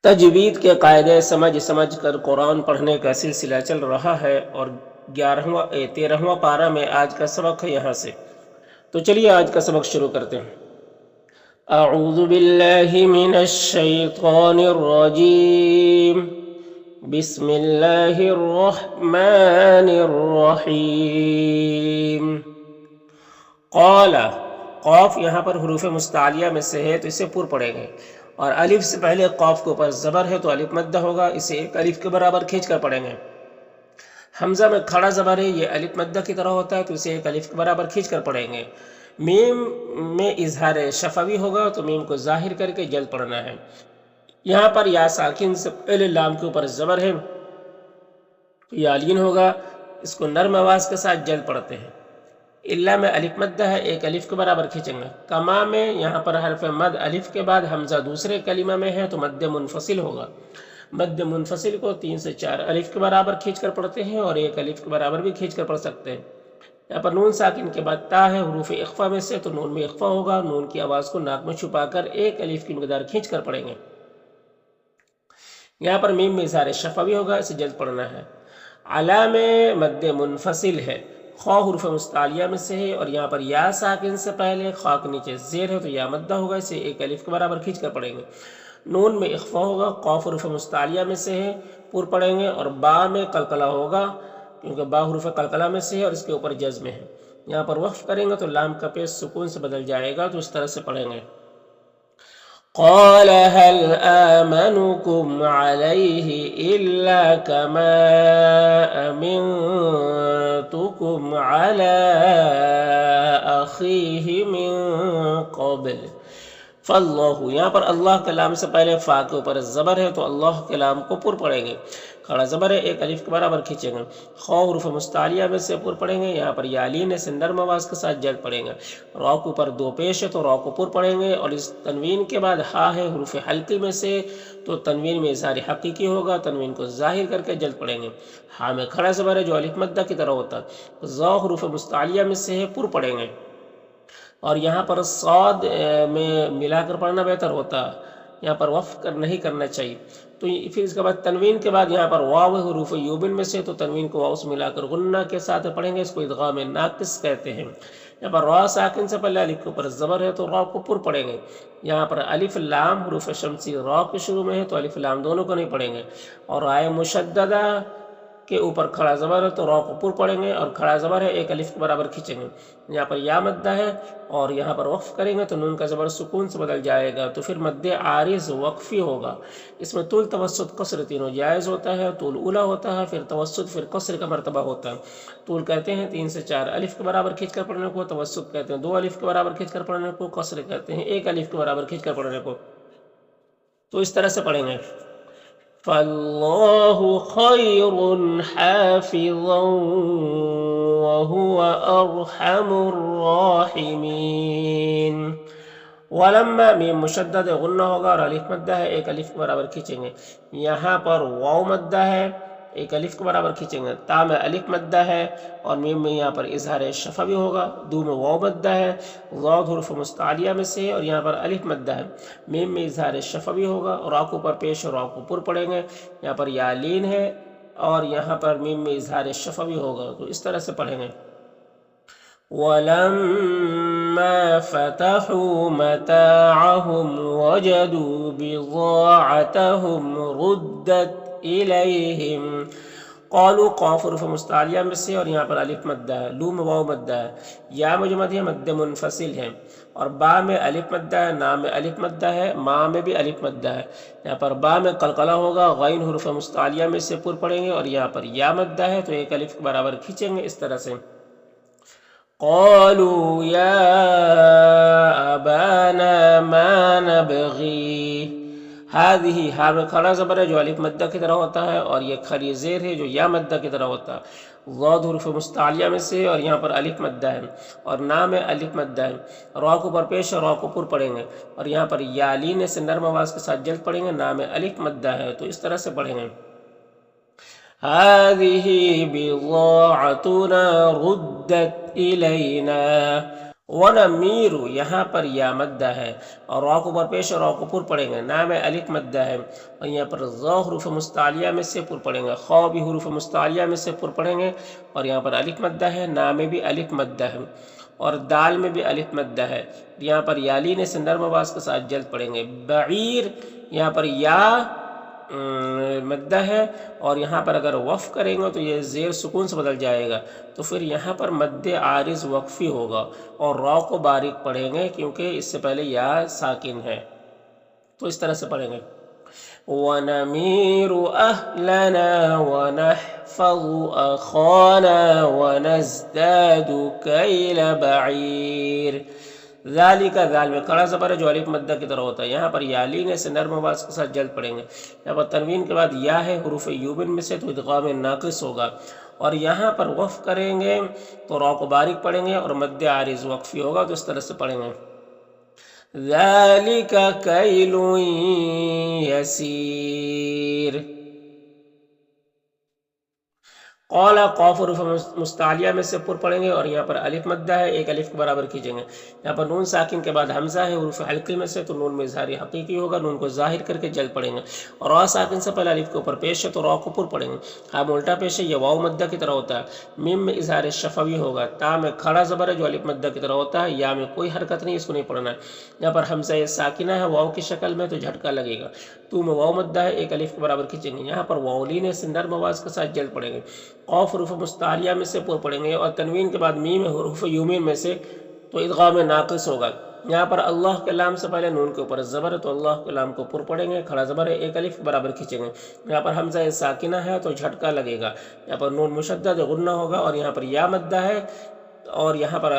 تجوید کے قاعدے سمجھ سمجھ کر قرآن پڑھنے کا سلسلہ چل رہا ہے اور 13واں پارہ میں آج کا سبق ہے یہاں سے۔ تو چلیے آج کا سبق شروع کرتے ہیں۔ اعوذ باللہ من الشیطان الرجیم، بسم اللہ الرحمن الرحیم۔ قال، قاف یہاں پر حروف مستعلیہ میں سے ہے تو اسے پر پڑھیں گے، اور الف سے پہلے قاف کے اوپر زبر ہے تو الف مدہ ہوگا، اسے ایک الف کے برابر کھینچ کر پڑھیں گے۔ حمزہ میں کھڑا زبر ہے، یہ الف مدہ کی طرح ہوتا ہے تو اسے ایک الف کے برابر کھینچ کر پڑھیں گے۔ میم میں اظہار شفوی ہوگا تو میم کو ظاہر کر کے جلد پڑھنا ہے۔ یہاں پر یا ساکن سے پہلے لام کے اوپر زبر ہے تو یا لین ہوگا، اس کو نرم آواز کے ساتھ جلد پڑھتے ہیں۔ اللہ میں الف مدہ ہے، ایک الف کے برابر کھینچیں گے۔ کما میں یہاں پر حرف مد الف کے بعد حمزہ دوسرے کلمہ میں ہے تو مد منفصل ہوگا۔ مد منفصل کو 3 سے 4 الف کے برابر کھینچ کر پڑھتے ہیں اور ایک الف کے برابر بھی کھینچ کر پڑھ سکتے ہیں۔ یہاں پر نون ساکن کے بعد تا ہے، حروف اخفا میں سے تو نون میں اخفا ہوگا، نون کی آواز کو ناک میں چھپا کر ایک الف کی مقدار کھینچ کر پڑھیں گے۔ یہاں پر میم میں اظہار شفوی ہوگا، اسے جلد پڑھنا ہے۔ علا میں مد منفصل ہے، خا حروف مستعلیہ میں سے ہے اور یہاں پر یا ساکن سے پہلے خا کے نیچے زیر ہے تو یا مدہ ہوگا، اسے ایک الف کے برابر کھینچ کر پڑھیں گے۔ نون میں اخفا ہوگا، قاف حروف مستعلیہ میں سے ہے، پر پڑھیں گے، اور با میں قلقلہ ہوگا کیونکہ با حروف قلقلہ میں سے ہے اور اس کے اوپر جزم ہے۔ یہاں پر وقف کریں گے تو لام کا پیش سکون سے بدل جائے گا، تو اس طرح سے پڑھیں گے۔ قال هل آمنكم عليه إلا كما أمنتكم على أخيه من قبل فاللہ، یہاں پر اللہ کلام سے پہلے فا کے اوپر زبر ہے تو اللہ کلام کو پر پڑھیں گے، کھڑا زبر ہے، ایک الف کے برابر کھینچیں گے۔ خا حروف مستعلیہ میں سے پر پڑھیں گے، یہاں پر یا لین سے نرم آواز کے ساتھ جلد پڑھیں گے۔ را کے اوپر دو پیش ہے تو را کو پر پڑھیں گے، اور اس تنوین کے بعد ہا ہے حروف حلقی میں سے تو تنوین میں اظہار حقیقی ہوگا، تنوین کو ظاہر کر کے جلد پڑھیں گے۔ ہا میں کھڑا زبر ہے جو الف مدہ کی طرح ہوتا ہے، ذا حروف مستعلیہ میں سے ہے، پر پڑھیں گے، اور یہاں پر صاد میں ملا کر پڑھنا بہتر ہوتا ہے، یہاں پر وقف نہیں کرنا چاہیے۔ تو پھر اس کے بعد تنوین کے بعد یہاں پر واو حروف یوبن میں سے تو تنوین کو واو سے ملا کر غنہ کے ساتھ پڑھیں گے، اس کو ادغام ناقص کہتے ہیں۔ یہاں پر را ساکن سے پہلے الف کے اوپر زبر ہے تو را کو پر پڑھیں گے۔ یہاں پر الف لام حروف شمسی را کے شروع میں ہے تو الف لام دونوں کو نہیں پڑھیں گے، اور رائے مشددہ کے اوپر کھڑا زبر ہے تو را کو پر پڑھیں گے، اور کھڑا زبر ہے ایک الف کے برابر کھینچیں گے۔ یہاں پر یا مدہ ہے اور یہاں پر وقف کریں گے تو نون کا زبر سکون سے بدل جائے گا، تو پھر مد عارض وقفی ہوگا۔ اس میں طول توسط قصر تینوں جائز ہوتا ہے، طول اولا ہوتا ہے، پھر توسط، پھر قصر کا مرتبہ ہوتا ہے۔ طول کہتے ہیں 3 سے 4 الف کے برابر کھینچ کر پڑھنے کو، توسط کہتے ہیں 2 الف کے برابر کھینچ کر پڑھنے کو، قصر کہتے ہیں 1 الف کے برابر کھینچ کر پڑھنے کو۔ تو اس طرح سے پڑھیں گے۔ فاللہ خیر حافظا وهو ارحم الراحمین۔ ولما میم مشدد غنہ ہوگا اور الف مدہ ہے، ایک الف کے برابر کھینچیں گے۔ یہاں پر واو مدہ ہے، ایک الف کے برابر کھینچیں گے۔ تا میں الف مدہ ہے اور میم میں یہاں پر اظہار شفوی ہوگا۔ دو میں واو مدہ ہے، ضاد حروف مستعلیہ میں سے ہے اور یہاں پر الف مدہ ہے، میم میں اظہار شفوی ہوگا، اور را کو پر پیش اور را کو پر پڑھیں گے۔ یہاں پر یا لین ہے اور یہاں پر میم میں اظہار شفوی ہوگا، تو اس طرح سے پڑھیں گے۔ وَلَمَّا فَتَحُوا مَتَاعَهُمْ وَجَدُوا بِضَاعَتَهُمْ رُدَّتْ إِلَيْهِمْ۔ قالوا قاف حروف مستعلیہ میں سے اور یہاں پر الف مدہ ہے، لو میں واو مدہ ہے، یا میں جو مد ہے مد منفصل ہے، اور با میں الف مدہ ہے، نا میں الف مدہ ہے، ما میں بھی الف مدہ ہے۔ یہاں پر با میں قلقلہ ہوگا، غین حروف مستعلیہ میں سے پر پڑھیں گے، اور یہاں پر یا مدہ ہے تو ایک الف کے برابر کھینچیں گے، اس طرح سے۔ قالوا یا ابانا ما نبغی، هذه ہا میں کھڑا زبر ہے جو الف مدہ کی طرح ہوتا ہے، اور یہ کھڑی زیر ہے جو یا مدہ کی طرح ہوتا ہے، ضاد حروف مستعلیہ میں سے اور یہاں پر الف مدہ ہے، اور نا میں الف مدہ ہے، را کو پر پیش اور را کو پر پڑھیں گے، اور یہاں پر یا لین سے نرم آواز کے ساتھ جلد پڑھیں گے، نا میں الف مدہ ہے، تو اس طرح سے پڑھیں گے۔ هذه بضاعتنا ردت إلينا ونمیرو یہاں پر یا مدہ ہے اور را کو برپیش اور را کو پر پڑھیں گے، نام الف مدہ ہے اور یہاں پر ظا حروف مستعلیہ میں سے پر پڑھیں گے، خا بھی حروف مستعلیہ میں سے پر پڑھیں گے اور یہاں پر الف مدہ ہے، نام میں بھی الف مدہ ہے اور دال میں بھی الف مدہ ہے، یہاں پر یالین سے نرم آواز کے ساتھ جلد پڑھیں گے۔ بعیر یہاں پر یا مدہ ہے اور یہاں پر اگر وقف کریں گے تو یہ زیر سکون سے بدل جائے گا، تو پھر یہاں پر مد عارض وقفی ہوگا اور را کو باریک پڑھیں گے کیونکہ اس سے پہلے یا ساکن ہے، تو اس طرح سے پڑھیں گے۔ وَنَمِيرُ أَهْلَنَا وَنَحْفَظُ أَخَانَا وَنَزْدَادُ كَيْلَ بَعِيرٍ۔ ذالک ذال میں کڑا زبر ہے جو الف مدہ کی طرح ہوتا ہے، یہاں پر یالین سے نرم آواز کے ساتھ جلد پڑھیں گے، یہاں پر تنوین کے بعد یا ہے حروف یوبن میں سے تو ادغام ناقص ہوگا اور یہاں پر وقف کریں گے تو را کو باریک پڑھیں گے اور مد عارض وقفی ہوگا، تو اس طرح سے پڑھیں گے۔ ذالک کیل یسیر۔ قال قاف حروف مستعلیہ میں سے پر پڑھیں گے اور یہاں پر الف مدہ ہے، ایک الف کے برابر کیجیں گے، یہاں پر نون ساکن کے بعد حمزہ ہے حروف حلقی میں سے تو نون میں اظہار حقیقی ہوگا، نون کو ظاہر کر کے جلد پڑھیں گے اور را ساکن سے پہلے الف کے اوپر پیش ہے تو را کو پر پڑھیں گے، ہاں الٹا پیش ہے یہ واو مدہ کی طرح ہوتا ہے، میم میں اظہار شفوی ہوگا، تا میں کھڑا زبر ہے جو الف مدہ کی طرح ہوتا ہے، یا میں کوئی حرکت نہیں، اس کو نہیں پڑھنا ہے، یہاں پر حمزہ ساکنہ ہے واو کی شکل میں تو جھٹکا لگے گا، تو میں واو مدہ ہے ایک الف کے برابر کھینچیں گے، یہاں پر واولین سے نرم آواز کے ساتھ جلد پڑھیں گے، قاف حروف مستعلیہ میں سے پر پڑھیں گے اور تنوین کے بعد میم حروف یومین میں سے تو ادغام ناقص ہوگا، یہاں پر اللہ کے لام سے پہلے نون کے اوپر زبر ہے تو اللہ کے لام کو پر پڑھیں گے، کھڑا زبر ہے ایک الف کے برابر کھینچیں گے، یہاں پر حمزہ ساکنہ ہے تو جھٹکا لگے گا، یہاں پر نون مشدد غنہ ہوگا اور یہاں پر یا مدہ ہے اور یہاں پر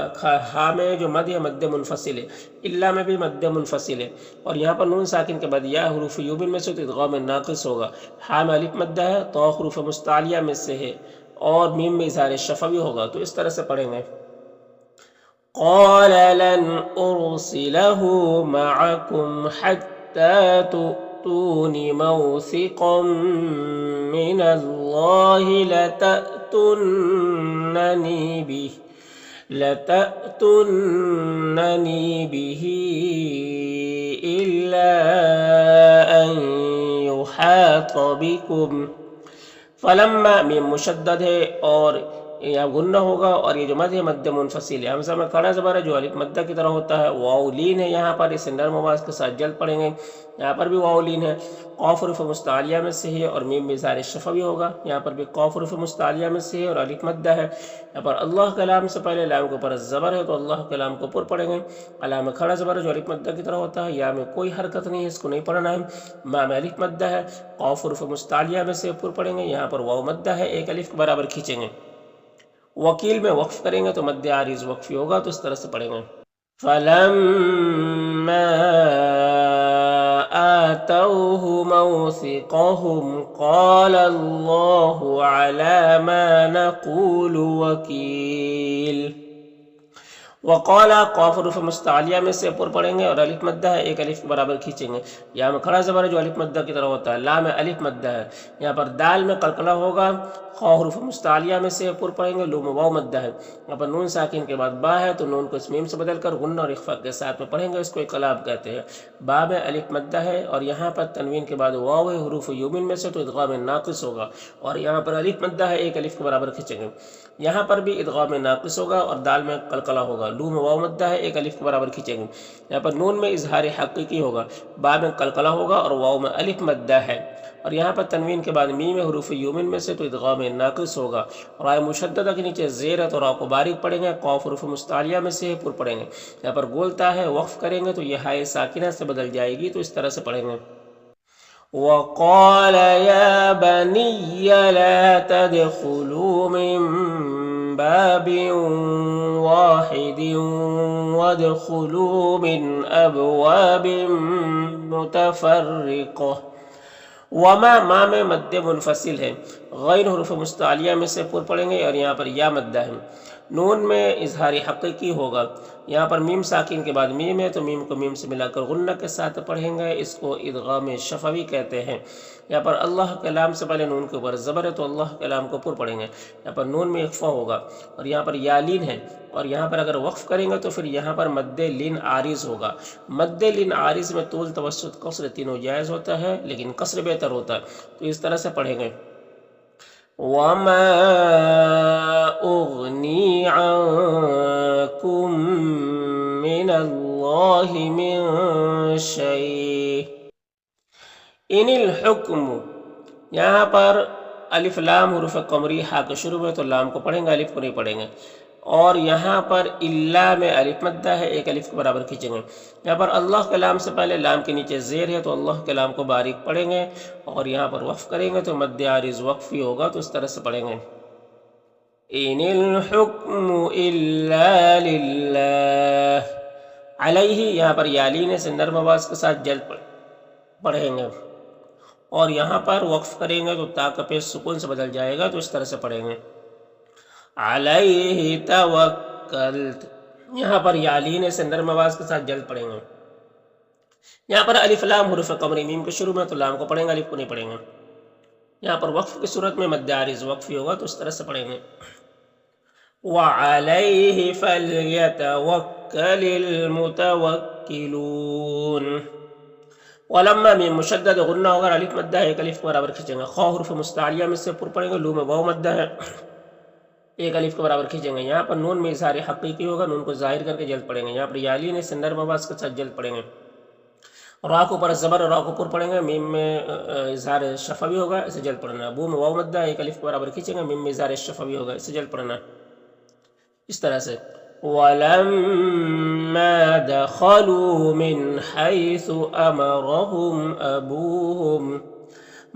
ہا میں جو مد ہے مد منفصل ہے، الا میں بھی مد منفصل ہے اور یہاں پر نون ساکن کے بعد یا حروف یوبن میں سے تو ادغام ناقص ہوگا، ہا میں الف مدہ ہے تو حروف مستعلیہ میں سے ہے اور میم میں اظہار شفوی ہوگا، تو اس طرح سے پڑھیں گے۔ قال لن ارسلہ معکم حتی تؤتون موثقا من اللہ لتأتوننی به إلا أن يحاط بكم فلما میم مشدد ہے اور یہاں غنہ ہوگا اور یہ جو مد ہے مد منفصل ہے، حمزہ میں کھڑا زبر ہے جو الف مدہ کی طرح ہوتا ہے، واو لین ہے یہاں پر اسے نرم آواز کے ساتھ جلد پڑھیں گے، یہاں پر بھی واو لین ہے، قاف حروف مستعلیہ میں سے ہے اور میم میں اظہار شفوی ہوگا، یہاں پر بھی قاف حروف مستعلیہ میں سے ہے اور الف مدہ ہے، یہاں پر اللہ کے لام سے پہلے لام کے اوپر زبر ہے تو اللہ کے لام کو پر پڑھیں گے، علام میں کھڑا زبر ہے جو الف مدہ کی طرح ہوتا ہے، یا میں کوئی حرکت نہیں ہے اس کو نہیں پڑھنا ہے، ما میں الف مدہ ہے، قاف حروف مستعلیہ میں سے پر پڑھیں گے، یہاں پر واو مدہ ہے ایک الف کے برابر کھینچیں گے، وکیل میں وقف کریں گے تو مد عارض وقفی ہوگا، تو اس طرح سے پڑھیں گے۔ فَلَمَّا آتَوْهُ مَوْثِقَهُمْ قَالَ اللَّهُ عَلَى مَا نَقُولُ وَكِيلٌ۔ وقال قاف حروف مستعلیہ میں سے پر پڑھیں گے اور الف مدہ ہے ایک الف کے برابر کھینچیں گے، یہاں میں کھڑا زبر ہے جو الف مدہ کی طرح ہوتا ہے، لا میں الف مدہ ہے، یہاں پر دال میں قلقلہ ہوگا، خا حروف مستعلیہ میں سے پر پڑھیں گے، لو میں واو مدہ ہے، یہاں پر نون ساکن کے بعد با ہے تو نون کو اس میم سے بدل کر غنہ اور اخفاء کے ساتھ میں پڑھیں گے، اس کو اقلاب کہتے ہیں، با میں الف مدہ ہے اور یہاں پر تنوین کے بعد واو ہے حروف یومن میں سے تو ادغام ناقص ہوگا اور یہاں پر الف مدہ ہے ایک الف کے برابر کھینچیں گے، یہاں پر بھی ادغام ناقص ہوگا اور دال میں قلقلہ ہوگا، لو میں واو مدہ ہے ایک الف کے برابر کھینچیں گے، یہاں پر نون میں اظہار حقیقی ہوگا، با میں قلقلہ ہوگا اور واو میں الف مدہ ہے اور یہاں پر تنوین کے بعد میم حروف یومن میں سے تو ادغام ناقص ہوگا، رائے مشددہ کے نیچے زیر ہے تو را کو باریک پڑھیں گے، قاف حروف مستعلیہ میں سے پر پڑھیں گے، یہاں پر گولتا ہے وقف کریں گے تو یہ ہائے ساکنہ سے بدل جائے گی، تو اس طرح سے پڑھیں گے۔ وَقَالَ يَا بَنِيَّ لَا تَدْخُلُوا مِن بَابٍ وَاحِدٍ وَادْخُلُوا مِنْ أَبْوَابٍ مُتَفَرِّقَةٍ۔ وما ما میں مد منفصل ہے، غیر حروف مستعلیہ میں سے پر پڑھیں گے اور یہاں پر یا مدہ ہے، نون میں اظہار حقیقی ہوگا۔ یہاں پر میم ساکن کے بعد میم ہے تو میم کو میم سے ملا کر غنہ کے ساتھ پڑھیں گے، اس کو ادغام شفوی کہتے ہیں۔ یہاں پر اللہ کے لام سے پہلے نون کے اوپر زبر ہے تو اللہ کے لام کو پر پڑھیں گے، یہاں پر نون میں اخفا ہوگا، اور یہاں پر یالین ہے، اور یہاں پر اگر وقف کریں گے تو پھر یہاں پر مد لین عارض ہوگا۔ مد لین عارض میں طول، توسط، قصر تینوں جائز ہوتا ہے، لیکن قصر بہتر ہوتا ہے، تو اس طرح سے پڑھیں گے۔ وَمَا أُغْنِي عَنْكُمْ مِنَ اللَّهِ مِنْ شَيْءٍ ان الحکم، یہاں پر الف لام حروف قمری ہا کے شروع میں تو لام کو پڑھیں گے، الف کو نہیں پڑھیں گے، اور یہاں پر اللہ میں الف مدہ ہے، ایک الف کے برابر کھینچیں گے۔ یہاں پر اللہ کے لام سے پہلے لام کے نیچے زیر ہے تو اللہ کے لام کو باریک پڑھیں گے، اور یہاں پر وقف کریں گے تو مد عارض وقفی ہوگا، تو اس طرح سے پڑھیں گے۔ ان الحکم الا للہ، علیہ یہاں پر یالین سے نرم آواز کے ساتھ جلد پڑھیں گے، اور یہاں پر وقف کریں گے تو تا کا پیش سکون سے بدل جائے گا، تو اس طرح سے پڑھیں گے۔ علیہ توکلت، یہاں پر یالین سے نرم آواز کے ساتھ جلد پڑھیں گے۔ یہاں پر الف لام حروف قمری میم کے شروع میں تو لام کو پڑھیں گے، الف کو نہیں پڑھیں گے۔ یہاں پر وقف کی صورت میں مد عارض وقفی ہوگا، تو اس طرح سے پڑھیں گے۔ وعلیہ فلیتوکل المتوکلون، ولما میم مشدد غنہ ہوگا، الف مدہ ہے، ایک الف کے برابر کھینچیں گے۔ خا حروف مستعلیہ میں سے پر پڑیں گے، لو میں واو مدہ ہے، ایک الف کے برابر کھینچیں گے۔ یہاں پر نون میں اظہار حقیقی ہوگا، نون کو ظاہر کر کے جلد پڑھیں گے۔ یہاں پر یالین سے نرم آواز کے ساتھ جلد پڑھیں گے۔ را کو پر زبر، را کو پر پڑھیں گے، میم میں اظہار شفوی ہوگا، اسے جلد پڑھنا۔ بو میں واو مدہ ہے، ایک الف کے برابر کھینچیں گے، میم میں اظہار شفوی ہوگا، اسے جلد پڑھنا، اس طرح سے۔ وَلَمَّا دَخَلُوا مِنْ حَيْثُ أَمَرَهُمْ أَبُوهُمْ،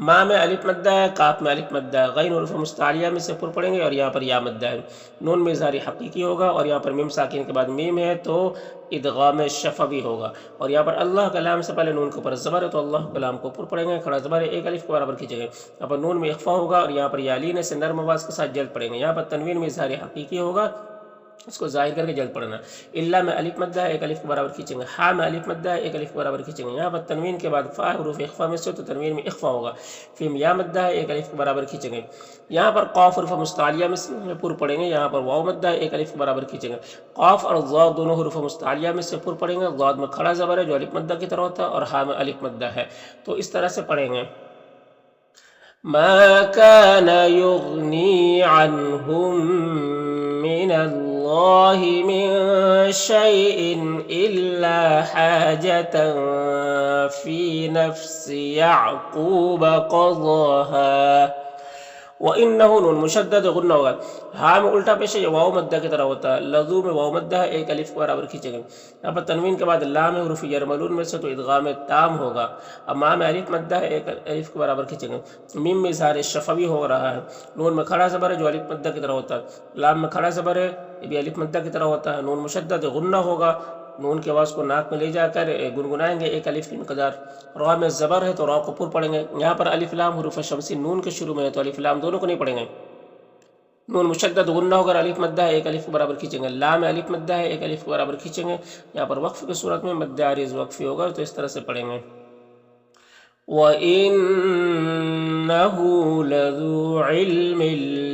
ماں میں الف مدہ ہے، کاف میں الف مدہ ہے، غین حروف مستعلیہ میں سے پر پڑھیں گے، اور یہاں پر یا مدہ ہے، نون میں اظہار حقیقی ہوگا، اور یہاں پر میم ساکن کے بعد میم ہے تو ادغام شفوی ہوگا، اور یہاں پر اللہ کلام سے پہلے نون کے اوپر زبر ہے تو اللہ کلام کو پر پڑھیں گے، کھڑا زبر ہے، ایک الف کے برابر کھینچیں گے۔ یہاں پر نون میں اخفا ہوگا، اور یہاں پر یالین سے نرم آواز کے ساتھ جلد پڑھیں گے۔ یہاں پر تنوین میں اظہار حقیقی ہوگا، اس کو ظاہر کر کے جلد پڑھنا۔ اللہ میں الف مدہ ہے، ایک الف کے برابر کھینچیں گے۔ ہا میں الف مدہ ہے، ایک الف کے برابر کھینچیں گے۔ یہاں پر تنوین کے بعد فا حروف اخفا میں سے تو تنوین میں اخفا ہوگا، پھر یا مدہ ہے، ایک الف کے برابر کھینچیں گے۔ یہاں پر قاف حروف مستعلیہ میں سے پر پڑھیں گے، یہاں پر واو مدہ ہے، ایک الف کے برابر کھینچیں گے۔ قاف اور ضاد دونوں حروف مستعلیہ میں سے پر پڑھیں گے، ضاد میں کھڑا زبر ہے جو الف مدہ کی طرح ہوتا ہے، اور ہا میں الف مدہ ہے، تو اس طرح سے پڑھیں گے۔ ما كان يغني عنهم من الله من شيء إلا حاجة في نفس يعقوب قضاها، وَإِنَّهُ نون مشدد غنہ ہوگا، ہاں میں الٹا پیش ہے، یہ واو مدہ کی طرح ہوتا ہے، لذو میں واو مدہ ہے، ایک الف کے برابر کھینچیں گے۔ یہاں پر تنوین کے بعد لام حروف یرملون میں سے تو ادغام تام ہوگا، اب ماں میں الف مدہ ہے، ایک الف کے برابر کھینچیں گے۔ میم میں اظہار شفوی ہو رہا ہے، نون میں کھڑا زبر ہے جو الف مدہ کی طرح ہوتا ہے، لام میں کھڑا زبر ہے یہ بھی الف مدہ کی طرح ہوتا ہے، نون مشدد غنہ ہوگا، نون کے آواز کو ناک میں لے جا کر گنگنائیں گے، ایک الف کی مقدار۔ را میں زبر ہے تو را کو پر پڑھیں گے، یہاں پر الف لام حروف شمسی نون کے شروع میں ہے تو الف لام دونوں کو نہیں پڑھیں گے، نون مشدد غنہ ہوگا، الف مدہ ہے، ایک الف کے برابر کھینچیں گے، لام میں الف مدہ ہے، ایک الف کے برابر کھینچیں گے، یہاں پر وقف کی صورت میں مد عارض وقفی ہوگا، تو اس طرح سے پڑھیں گے۔ وَإِنَّهُ لَذُو عِلْمٍ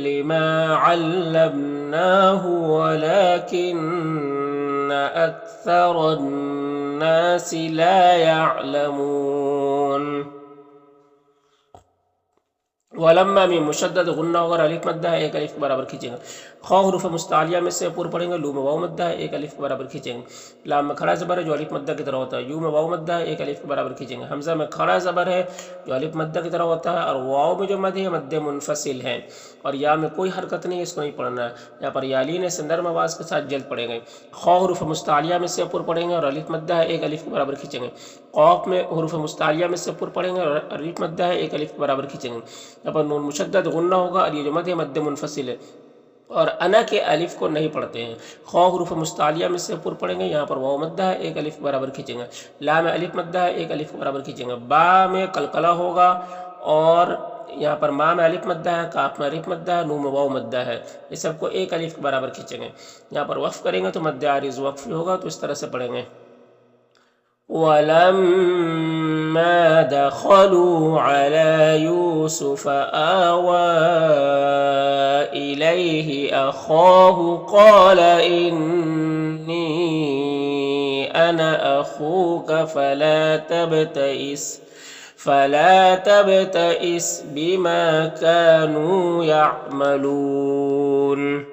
لِّمَا عَلَّمْنَاهُ وَلَكِنَّ أَكْثَرَ النَّاسِ لَا يَعْلَمُونَ۔ ولما میں مشدد غنہ ہوگا، الف مدہ ہے، ایک الف کے برابر کھینچیں گے۔ خا حروف مستعلیہ میں سے پر پڑھیں گے، لو میں واو مدہ ہے، ایک الف کے برابر کھینچیں گے۔ لام میں کھڑا زبر ہے جو الف مدہ کی طرح ہوتا ہے، یو میں واو مدہ ہے، ایک الف کے برابر کھینچیں گے۔ حمزہ میں کھڑا زبر ہے جو الف مدہ کی طرح ہوتا ہے، اور واو میں جو مد ہے مد منفصل ہے، اور یا میں کوئی حرکت نہیں ہے، اس کو نہیں پڑھنا ہے۔ یہاں پر یالین سے نرم آواز کے ساتھ جلد پڑھیں گے۔ خا حروف مستعلیہ میں سے پر پڑھیں گے اور الف مدہ ہے، ایک الف کے برابر کھینچیں گے۔ قاف میں حروف مستعلیہ میں سے پر پڑھیں گے اور الف مدہ ہے، ایک الف کے برابر کھینچیں گے۔ یہاں پر نون مشدد غنہ ہوگا، اور یہ جو مد ہے مد منفصل ہے، اور انا کے الف کو نہیں پڑھتے ہیں۔ خا حروف مستعلیہ میں سے پر پڑھیں گے، یہاں پر واو مدہ ہے، ایک الف کے برابر کھینچیں گے۔ لا میں الف مدہ ہے، ایک الف کے برابر کھینچیں گے۔ با میں قلقلہ ہوگا، اور یہاں پر ما میں الف مدہ ہے، کاف میں الف مدہ ہے، نون میں واو مدہ ہے، یہ سب کو ایک الف کے برابر کھینچیں گے۔ یہاں پر وقف کریں گے تو مد عارض وقف ہوگا، تو اس طرح سے پڑھیں گے وَلَمَّا دَخَلُوا عَلَى يُوسُفَ آوَى إِلَيْهِ أَخَاهُ قَالَ إِنِّي أَنَا أَخُوكَ فلا تبتئس بما كانوا يعملون۔